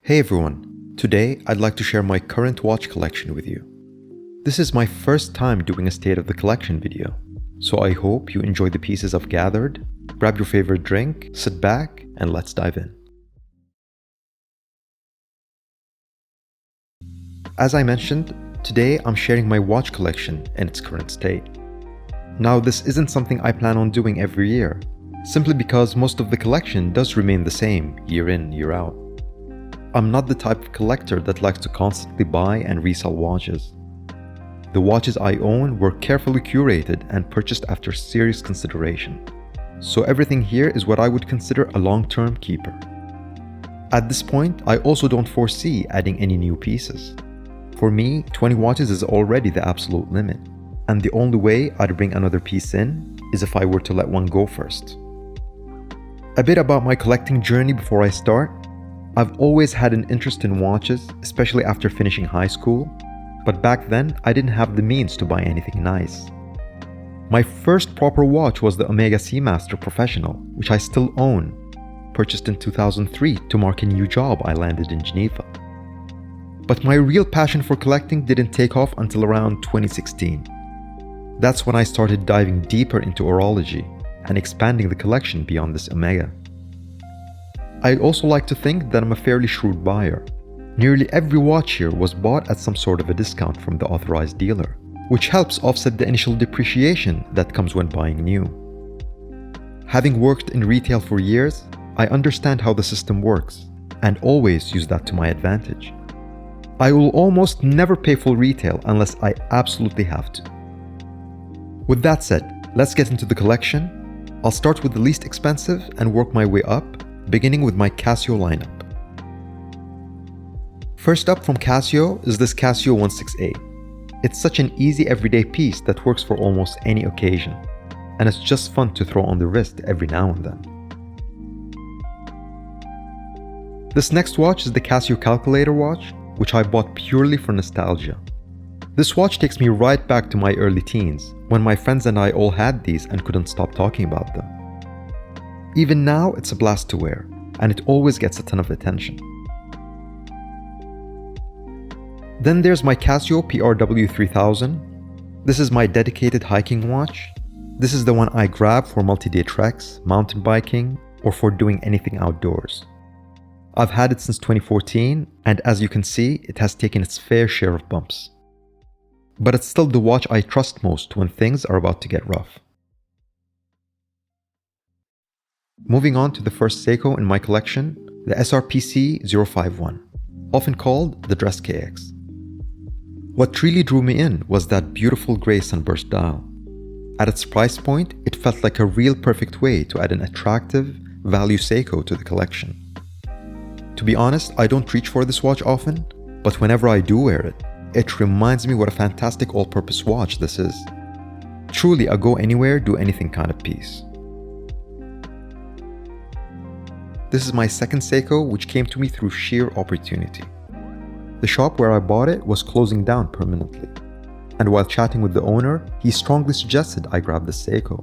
Hey everyone, today I'd like to share my current watch collection with you. This is my first time doing a state of the collection video, so I hope you enjoy the pieces I've gathered, grab your favorite drink, sit back, and let's dive in. As I mentioned, today I'm sharing my watch collection in its current state. Now this isn't something I plan on doing every year, simply because most of the collection does remain the same year in, year out. I'm not the type of collector that likes to constantly buy and resell watches. The watches I own were carefully curated and purchased after serious consideration. So everything here is what I would consider a long-term keeper. At this point, I also don't foresee adding any new pieces. For me, 20 watches is already the absolute limit, and the only way I'd bring another piece in is if I were to let one go first. A bit about my collecting journey before I start. I've always had an interest in watches, especially after finishing high school, but back then I didn't have the means to buy anything nice. My first proper watch was the Omega Seamaster Professional, which I still own, purchased in 2003 to mark a new job I landed in Geneva. But my real passion for collecting didn't take off until around 2016. That's when I started diving deeper into horology and expanding the collection beyond this Omega. I also like to think that I'm a fairly shrewd buyer. Nearly every watch here was bought at some sort of a discount from the authorized dealer, which helps offset the initial depreciation that comes when buying new. Having worked in retail for years, I understand how the system works and always use that to my advantage. I will almost never pay full retail unless I absolutely have to. With that said, let's get into the collection. I'll start with the least expensive and work my way up, beginning with my Casio lineup. First up from Casio is this Casio 168. It's such an easy everyday piece that works for almost any occasion, and it's just fun to throw on the wrist every now and then. This next watch is the Casio Calculator watch, which I bought purely for nostalgia. This watch takes me right back to my early teens, when my friends and I all had these and couldn't stop talking about them. Even now, it's a blast to wear, and it always gets a ton of attention. Then there's my Casio PRW 3000. This is my dedicated hiking watch. This is the one I grab for multi-day treks, mountain biking, or for doing anything outdoors. I've had it since 2014, and as you can see, it has taken its fair share of bumps. But it's still the watch I trust most when things are about to get rough. Moving on to the first Seiko in my collection, the SRPC 051, often called the Dress KX. What really drew me in was that beautiful gray sunburst dial. At its price point, it felt like a real perfect way to add an attractive, value Seiko to the collection. To be honest, I don't reach for this watch often, but whenever I do wear it, it reminds me what a fantastic all-purpose watch this is. Truly a go anywhere, do anything kind of piece. This is my second Seiko, which came to me through sheer opportunity. The shop where I bought it was closing down permanently, and while chatting with the owner, he strongly suggested I grab the Seiko.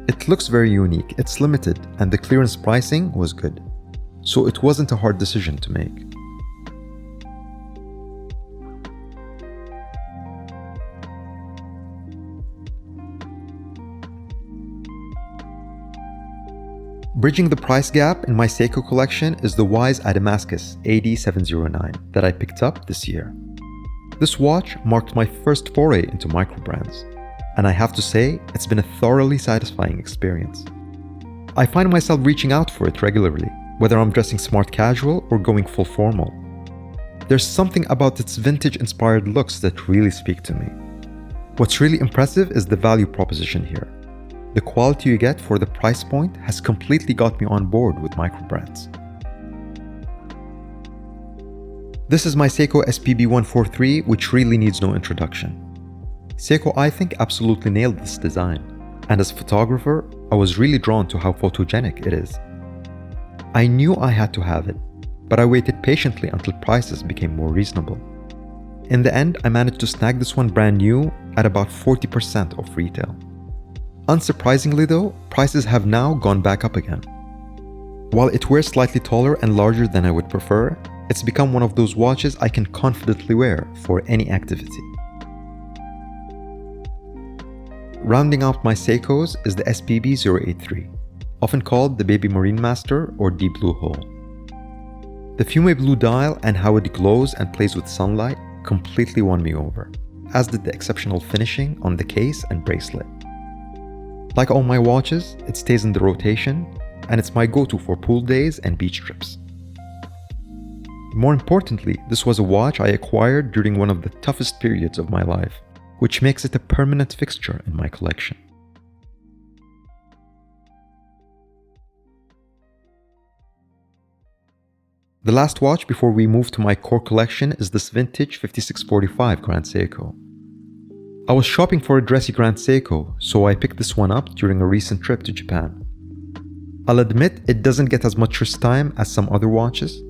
It looks very unique, it's limited, and the clearance pricing was good, so it wasn't a hard decision to make. Bridging the price gap in my Seiko collection is the Wise Adamascus AD709 that I picked up this year. This watch marked my first foray into microbrands, and I have to say, it's been a thoroughly satisfying experience. I find myself reaching out for it regularly, whether I'm dressing smart casual or going full formal. There's something about its vintage-inspired looks that really speak to me. What's really impressive is the value proposition here. The quality you get for the price point has completely got me on board with microbrands. This is my Seiko SPB 143, which really needs no introduction. Seiko, I think, absolutely nailed this design, and as a photographer, I was really drawn to how photogenic it is. I knew I had to have it, but I waited patiently until prices became more reasonable. In the end, I managed to snag this one brand new at about 40% of retail. Unsurprisingly though, prices have now gone back up again. While it wears slightly taller and larger than I would prefer, it's become one of those watches I can confidently wear for any activity. Rounding out my Seikos is the SPB 083, often called the Baby Marine Master or Deep Blue Hole. The Fume Blue dial and how it glows and plays with sunlight completely won me over, as did the exceptional finishing on the case and bracelet. Like all my watches, it stays in the rotation, and it's my go-to for pool days and beach trips. More importantly, this was a watch I acquired during one of the toughest periods of my life, which makes it a permanent fixture in my collection. The last watch before we move to my core collection is this vintage 5645 Grand Seiko. I was shopping for a dressy Grand Seiko, so I picked this one up during a recent trip to Japan. I'll admit it doesn't get as much wrist time as some other watches,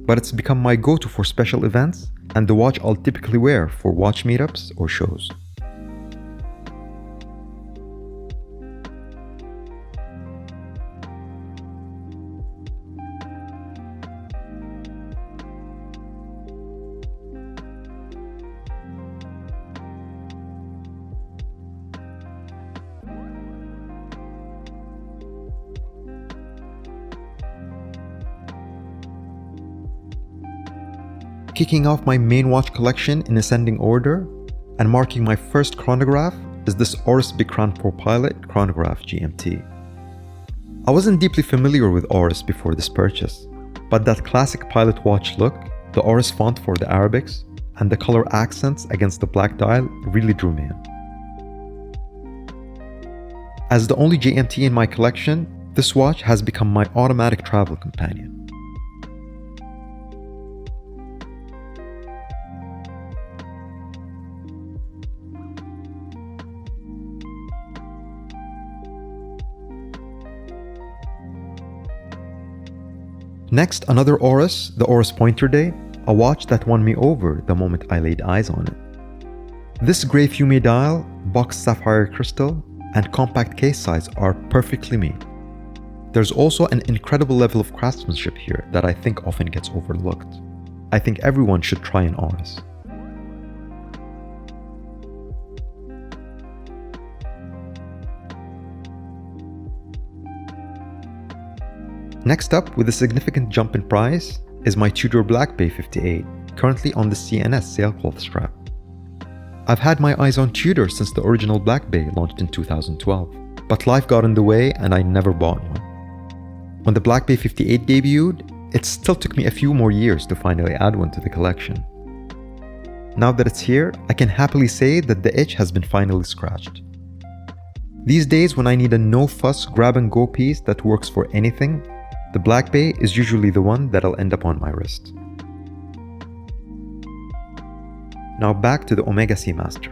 but it's become my go-to for special events and the watch I'll typically wear for watch meetups or shows. Kicking off my main watch collection in ascending order and marking my first chronograph is this Oris Big Crown Pro Pilot Chronograph GMT. I wasn't deeply familiar with Oris before this purchase, but that classic pilot watch look, the Oris font for the Arabics, and the color accents against the black dial really drew me in. As the only GMT in my collection, this watch has become my automatic travel companion. Next, another Oris, the Oris Pointer Day, a watch that won me over the moment I laid eyes on it. This grey Fume dial, boxed sapphire crystal, and compact case size are perfectly me. There's also an incredible level of craftsmanship here that I think often gets overlooked. I think everyone should try an Oris. Next up, with a significant jump in price, is my Tudor Black Bay 58, currently on the CNS sailcloth strap. I've had my eyes on Tudor since the original Black Bay launched in 2012, but life got in the way and I never bought one. When the Black Bay 58 debuted, it still took me a few more years to finally add one to the collection. Now that it's here, I can happily say that the itch has been finally scratched. These days, when I need a no-fuss grab-and-go piece that works for anything, the Black Bay is usually the one that'll end up on my wrist. Now back to the Omega Seamaster.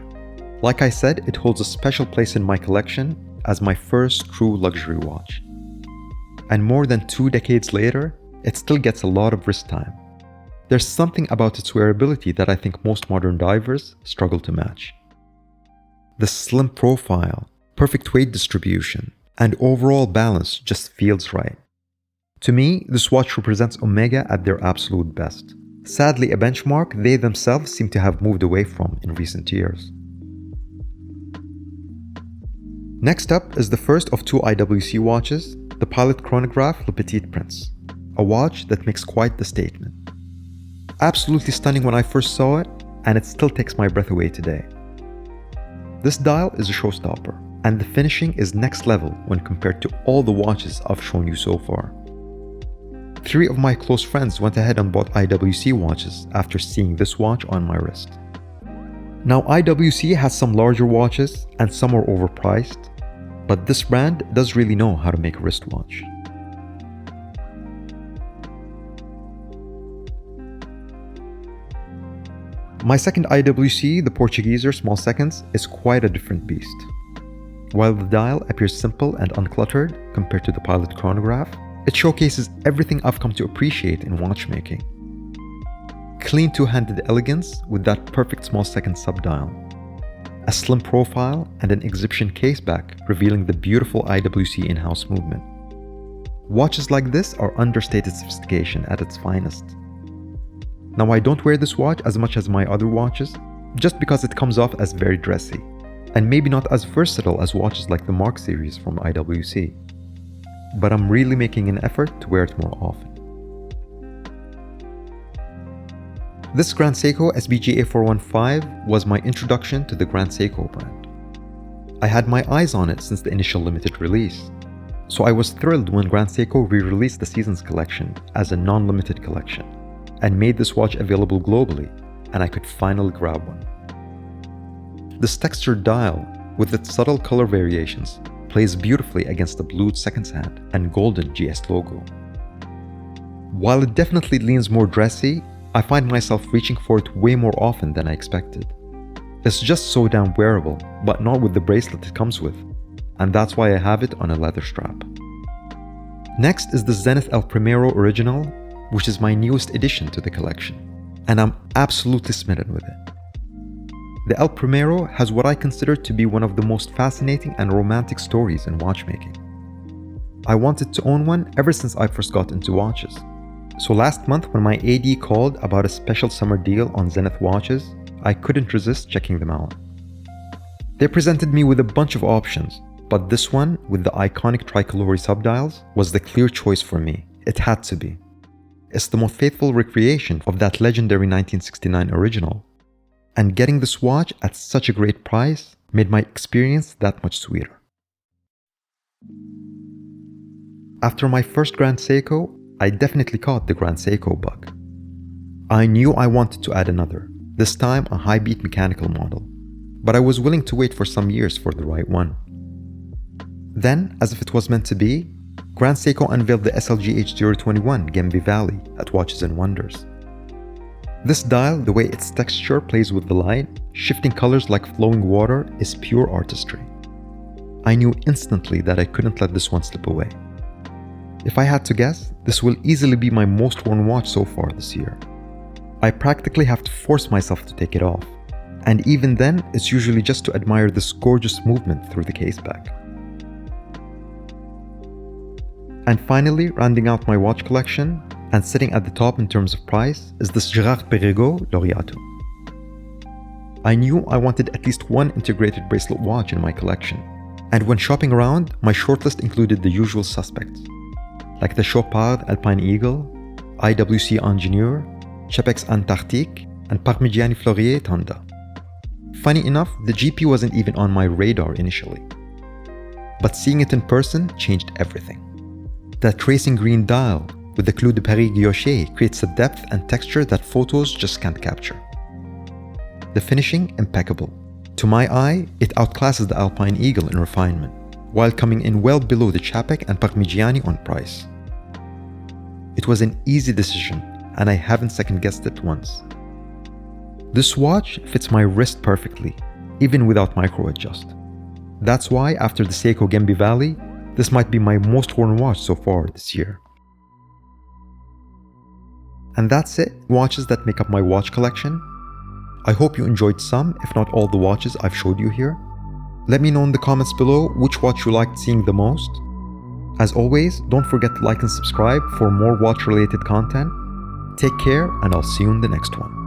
Like I said, it holds a special place in my collection as my first true luxury watch. And more than 2 decades later, it still gets a lot of wrist time. There's something about its wearability that I think most modern divers struggle to match. The slim profile, perfect weight distribution, and overall balance just feels right. To me, this watch represents Omega at their absolute best. Sadly, a benchmark they themselves seem to have moved away from in recent years. Next up is the first of 2 IWC watches, the Pilot Chronograph Le Petit Prince, a watch that makes quite the statement. Absolutely stunning when I first saw it, and it still takes my breath away today. This dial is a showstopper, and the finishing is next level when compared to all the watches I've shown you so far. 3 of my close friends went ahead and bought IWC watches after seeing this watch on my wrist. Now, IWC has some larger watches and some are overpriced, but this brand does really know how to make a wristwatch. My second IWC, the Portugueser Small Seconds, is quite a different beast. While the dial appears simple and uncluttered compared to the Pilot Chronograph, it showcases everything I've come to appreciate in watchmaking. Clean two-handed elegance with that perfect small second subdial. A slim profile and an exhibition caseback revealing the beautiful IWC in-house movement. Watches like this are understated sophistication at its finest. Now I don't wear this watch as much as my other watches, just because it comes off as very dressy, and maybe not as versatile as watches like the Mark series from IWC. But I'm really making an effort to wear it more often. This Grand Seiko SBG A415 was my introduction to the Grand Seiko brand. I had my eyes on it since the initial limited release, so I was thrilled when Grand Seiko re-released the Seasons collection as a non-limited collection and made this watch available globally, and I could finally grab one. This textured dial, with its subtle color variations, plays beautifully against the blued seconds hand and golden GS logo. While it definitely leans more dressy, I find myself reaching for it way more often than I expected. It's just so damn wearable, but not with the bracelet it comes with, and that's why I have it on a leather strap. Next is the Zenith El Primero Original, which is my newest addition to the collection, and I'm absolutely smitten with it. The El Primero has what I consider to be one of the most fascinating and romantic stories in watchmaking. I wanted to own one ever since I first got into watches. So last month when my AD called about a special summer deal on Zenith watches, I couldn't resist checking them out. They presented me with a bunch of options, but this one with the iconic tricolore subdials was the clear choice for me. It had to be. It's the most faithful recreation of that legendary 1969 original, and getting this watch at such a great price made my experience that much sweeter. After my first Grand Seiko, I definitely caught the Grand Seiko bug. I knew I wanted to add another, this time a high-beat mechanical model, but I was willing to wait for some years for the right one. Then, as if it was meant to be, Grand Seiko unveiled the SLG H021 Genbi Valley at Watches and Wonders. This dial, the way its texture plays with the light, shifting colors like flowing water, is pure artistry. I knew instantly that I couldn't let this one slip away. If I had to guess, this will easily be my most worn watch so far this year. I practically have to force myself to take it off, and even then, it's usually just to admire this gorgeous movement through the case back. And finally, rounding out my watch collection, and sitting at the top in terms of price, is this Girard-Perregaux Laureato. I knew I wanted at least one integrated bracelet watch in my collection, and when shopping around, my shortlist included the usual suspects, like the Chopard Alpine Eagle, IWC Ingenieur, Chepex Antarctique, and Parmigiani Fleurier Tanda. Funny enough, the GP wasn't even on my radar initially, but seeing it in person changed everything. That tracing green dial with the Clou de Paris guilloché creates a depth and texture that photos just can't capture. The finishing, impeccable. To my eye, it outclasses the Alpine Eagle in refinement, while coming in well below the Chapek and Parmigiani on price. It was an easy decision, and I haven't second-guessed it once. This watch fits my wrist perfectly, even without micro-adjust. That's why, after the Seiko Genbi Valley, this might be my most worn watch so far this year. And that's it, watches that make up my watch collection. I hope you enjoyed some, if not all the watches I've showed you here. Let me know in the comments below which watch you liked seeing the most. As always, don't forget to like and subscribe for more watch-related content. Take care, and I'll see you in the next one.